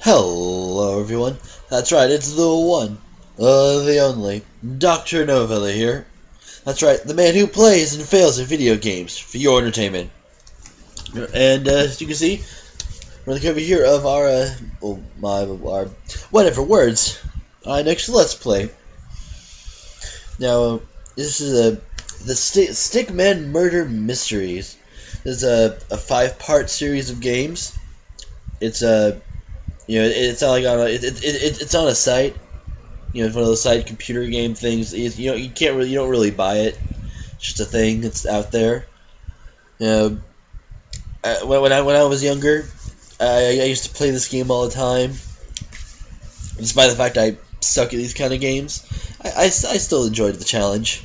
Hello everyone, that's right, it's the one, the only, Dr. Novella here. That's right, the man who plays and fails at video games for your entertainment. And as you can see, we're on the cover here of our whatever words, our next Let's Play. Now, this is the Stickman Murder Mysteries. This is a 5-part series of games. It's it's not like on it's on a site. It's one of those site computer game things. You don't really buy it. It's just a thing that's out there. When I was younger, I used to play this game all the time. Despite the fact I suck at these kind of games, I still enjoyed the challenge.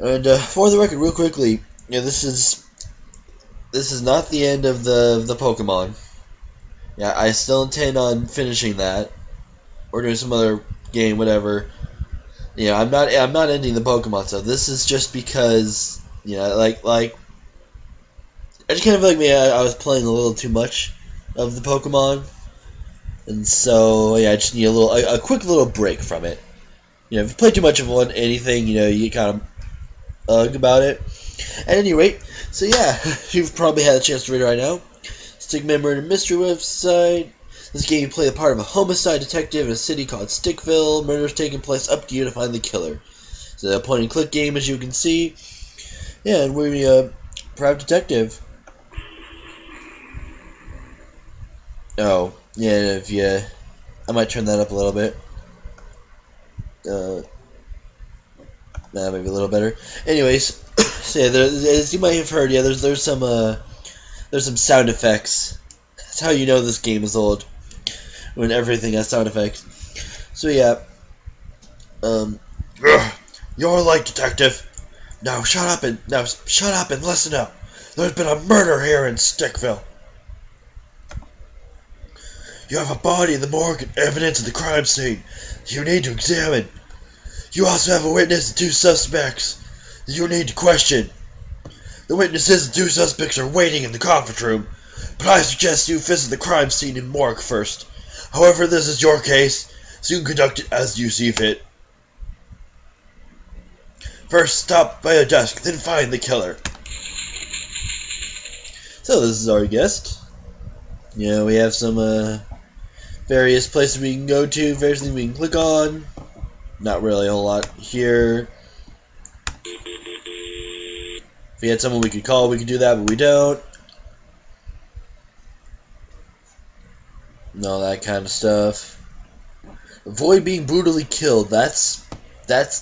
And for the record, real quickly, this is not the end of the Pokemon. Yeah, I still intend on finishing that, or doing some other game, whatever. I'm not ending the Pokemon stuff. This is just because, like I just kind of feel like I was playing a little too much of the Pokemon, and so I just need a quick little break from it. If you play too much of anything, you kind of ugh about it. At any rate, so yeah, you've probably had a chance to read it right now. Stickman Murder Mystery website. This game you play the part of a homicide detective in a city called Stickville. Murders taking place, up to you to find the killer. It's a point and click game, as you can see. Yeah, and we're a private detective. Oh, yeah, I might turn that up a little bit. Maybe a little better. Anyways, so yeah, as you might have heard, there's some sound effects. That's how you know this game is old, when everything has sound effects. So yeah, you're like detective. Now shut up and listen up. There's been a murder here in Stickville. You have a body in the morgue and evidence of the crime scene you need to examine. You also have a witness and 2 suspects that you need to question. The witnesses and 2 suspects are waiting in the conference room, but I suggest you visit the crime scene in morgue first. However, this is your case, so you can conduct it as you see fit. First, stop by a desk, then find the killer. So this is our guest. We have some various places we can go to, various things we can click on. Not really a whole lot here. If we had someone we could call, we could do that, but we don't. And all that kind of stuff. Avoid being brutally killed. That's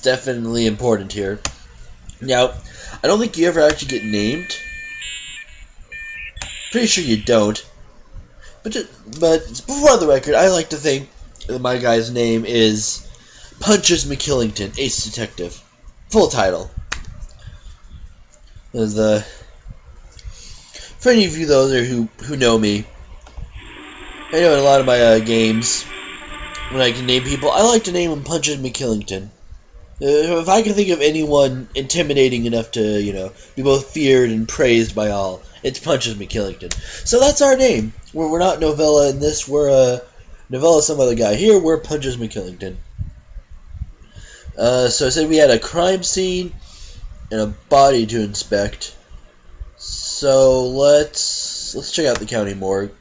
definitely important here. Now, I don't think you ever actually get named. Pretty sure you don't. But before the record, I like to think that my guy's name is Punches McKillington, Ace Detective. Full title. For any of you though who know me, I know in a lot of my games, when I can name people, I like to name them Punches McKillington. If I can think of anyone intimidating enough to, be both feared and praised by all, it's Punches McKillington. So that's our name. We're not Novella in this. We're Novella some other guy. Here we're Punches McKillington. So I said we had a crime scene and a body to inspect. So let's check out the county morgue.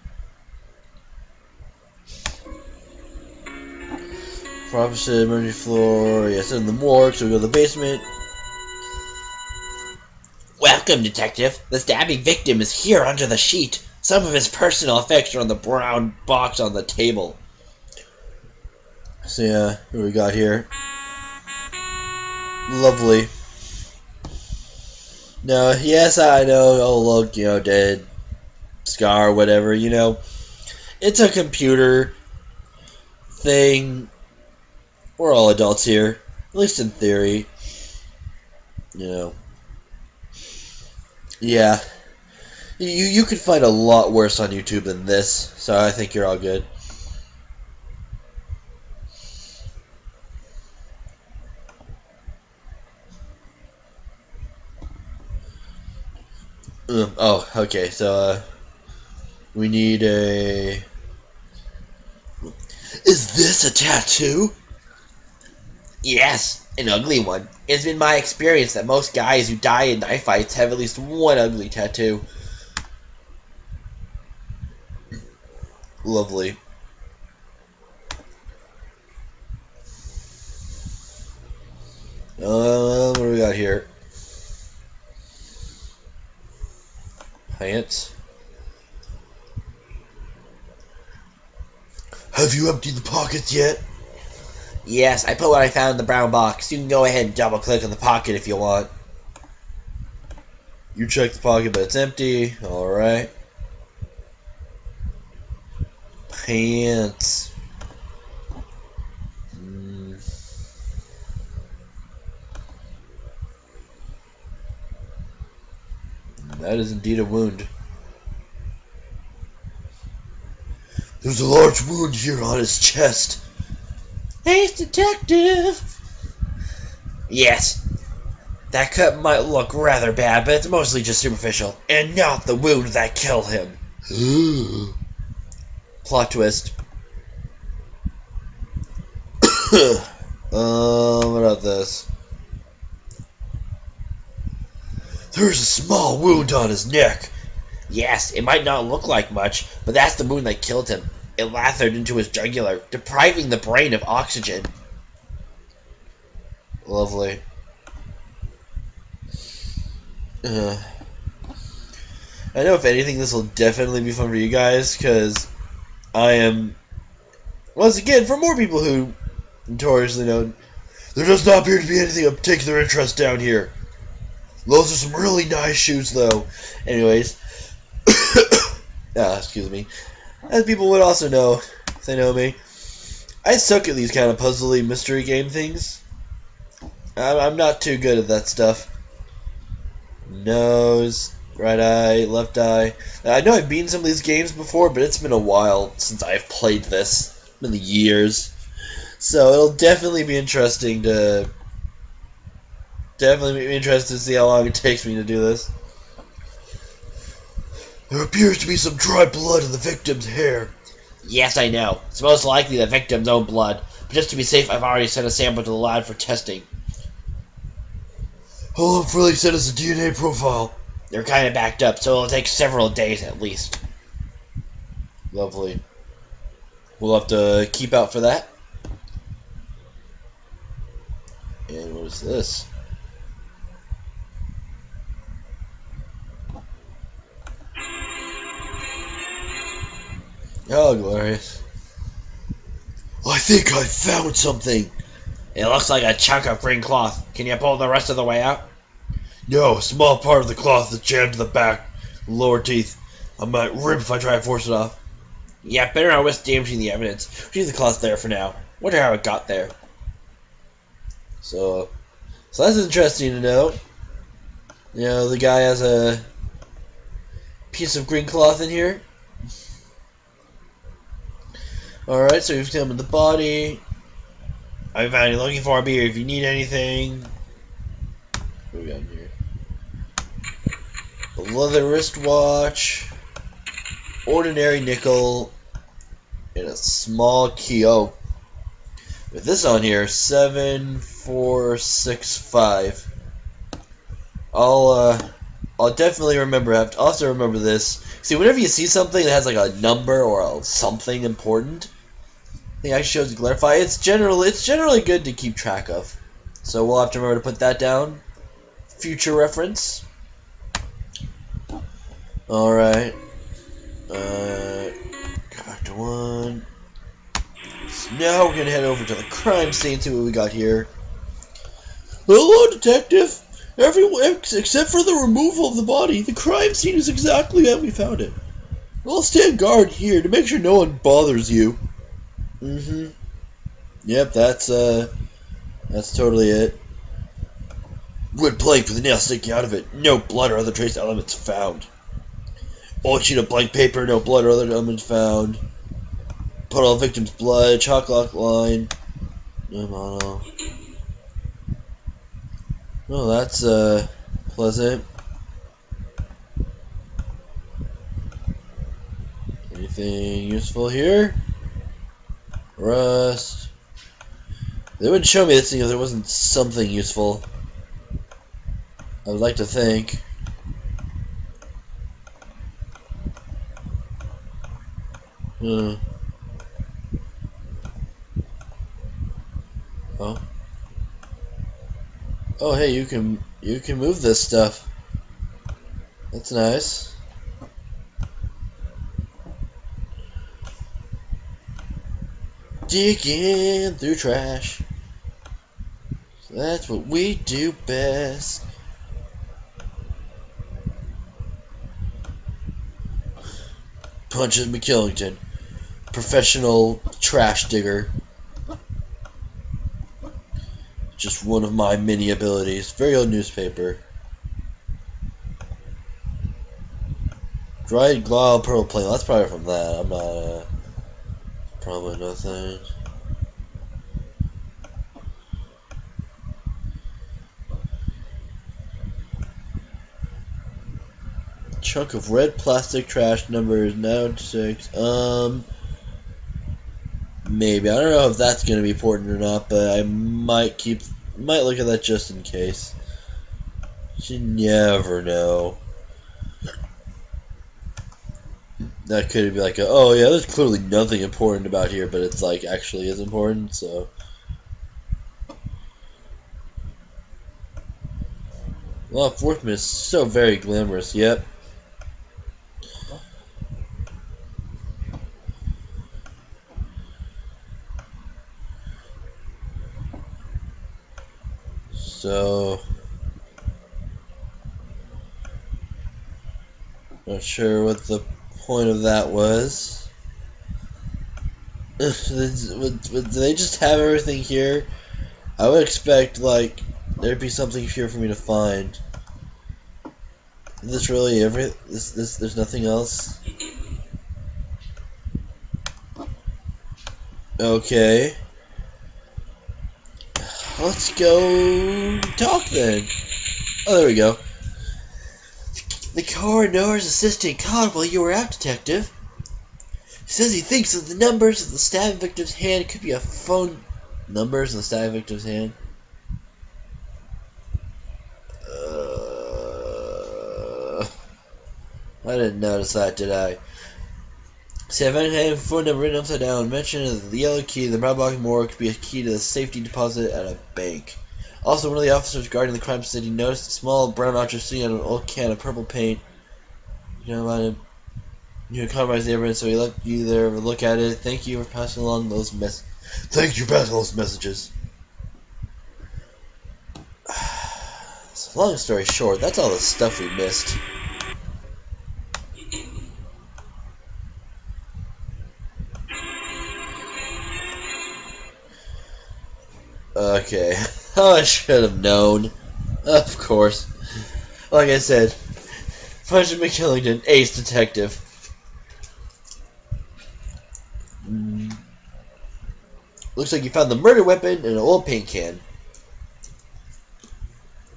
For opposite emergency floor, yes, in the morgue, so we go to the basement. Welcome, detective. The stabbing victim is here under the sheet. Some of his personal effects are on the brown box on the table. So yeah, what we got here? Lovely. Now, yes, I know, oh look, dead, scar, whatever, it's a computer thing. We're all adults here, at least in theory. Yeah. You could find a lot worse on YouTube than this, so I think you're all good. Oh, okay, so we need a Is this a tattoo? Yes, an ugly one. It's been my experience that most guys who die in knife fights have at least one ugly tattoo. Lovely. What do we got here? Pants. Have you emptied the pockets yet? Yes, I put what I found in the brown box. You can go ahead and double click on the pocket if you want. You check the pocket, but it's empty. Alright. Pants. That is indeed a wound. There's a large wound here on his chest. Hey, detective! Yes, that cut might look rather bad, but it's mostly just superficial, and not the wound that killed him. Plot twist. What about this? There's a small wound on his neck. Yes, it might not look like much, but that's the wound that killed him. It lathered into his jugular, depriving the brain of oxygen. Lovely. I know if anything this will definitely be fun for you guys, because I am, once again, for more people who notoriously know, there does not appear to be anything of particular interest down here. Those are some really nice shoes, though. Anyways, excuse me. As people would also know, if they know me, I suck at these kind of puzzly mystery game things. I'm not too good at that stuff. Nose, right eye, left eye. I know I've beaten some of these games before, but it's been a while since I've played this. It's been years. So it'll definitely be interesting to see how long it takes me to do this. There appears to be some dry blood in the victim's hair. Yes, I know. It's most likely the victim's own blood, but just to be safe, I've already sent a sample to the lab for testing. How long before they send us a DNA profile? They're kind of backed up, so it'll take several days at least. Lovely. We'll have to keep out for that. And what is this? Oh, glorious. I think I found something. It looks like a chunk of green cloth. Can you pull the rest of the way out? No, a small part of the cloth is jammed to the back, lower teeth. I might rip if I try to force it off. Yeah, better not risk damaging the evidence. Leave the cloth there for now. Wonder how it got there. So that's interesting to know. You know, the guy has a piece of green cloth in here. Alright, so we've examined the body. I found you looking for. I'll be here if you need anything. What do we got in here? A leather wristwatch, ordinary nickel, and a small key. Oh, with this on here, 7465. I'll definitely remember. I have to also remember this. See, whenever you see something that has like a number or something important, I think I should to clarify. It's generally good to keep track of. So we'll have to remember to put that down. Future reference. Alright. Go back to one. So now we're gonna head over to the crime scene, see what we got here. Hello, detective. Everyone, except for the removal of the body, the crime scene is exactly how we found it. I'll stand guard here to make sure no one bothers you. Yep, that's totally it. Wood plank with the nail sticking out of it. No blood or other trace elements found. Old sheet of blank paper, no blood or other elements found. Puddle of victim's blood, chocolate line. No mono. Well, that's pleasant. Anything useful here? Rust. They wouldn't show me this thing if there wasn't something useful. I would like to think. Oh. Oh, hey, you can move this stuff. That's nice. Digging through trash. That's what we do best. Punches McKillington, professional trash digger. Just one of my many abilities. Very old newspaper. Dried Glau Pearl Plane. That's probably from that. I'm not. Probably nothing. Chunk of red plastic trash, numbers 906. Maybe. I don't know if that's gonna be important or not, but I might look at that just in case. You never know. That could be like oh yeah, there's clearly nothing important about here, but it's like actually is important, so. Law enforcement is so very glamorous, yep. So, not sure what the point of that was. Do they just have everything here? I would expect like there'd be something here for me to find. Is this really there's nothing else? Okay. Let's go talk then. Oh, there we go. The coroner's assistant called while you were out, Detective. He says he thinks that the numbers of the stabbed victim's hand could be a phone. Numbers of the stabbed victim's hand? I didn't notice that, did I? See, I've had a phone number written upside down. Mention the yellow key. The brown box more could be a key to the safety deposit at a bank. Also, one of the officers guarding the crime scene noticed a small brown object sitting on an old can of purple paint. You know, let him. You compromise the evidence, so he let you there look at it. Thank you for passing along those Thank you for passing those messages. So, long story short, that's all the stuff we missed. Okay, I should have known. Of course. Like I said, Sergeant McKillington, ace detective. Looks like you found the murder weapon in an old paint can.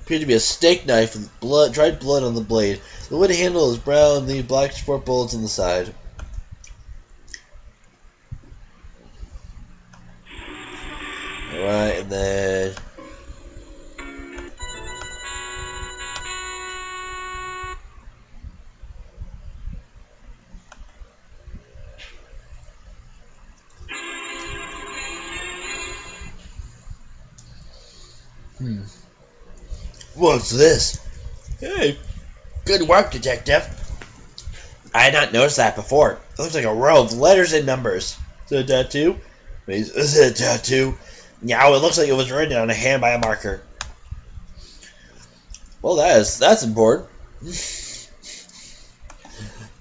Appeared to be a steak knife with dried blood on the blade. The wood handle is brown, the black sport bullets on the side. Alright, and then... What's this? Hey, good work, Detective. I had not noticed that before. It looks like a row of letters and numbers. Is it a tattoo? Is it a tattoo? Yeah, it looks like it was written on a hand by a marker. Well, that's important.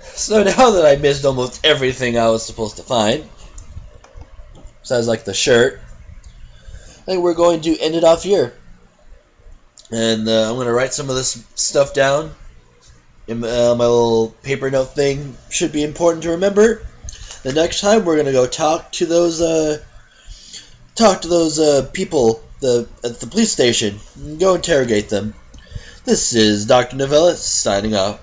So now that I missed almost everything I was supposed to find, besides like the shirt, I think we're going to end it off here. And I'm going to write some of this stuff down in my little paper note thing. Should be important to remember. The next time we're going to go talk to those people at the police station and go interrogate them. This is Dr. Novella signing off.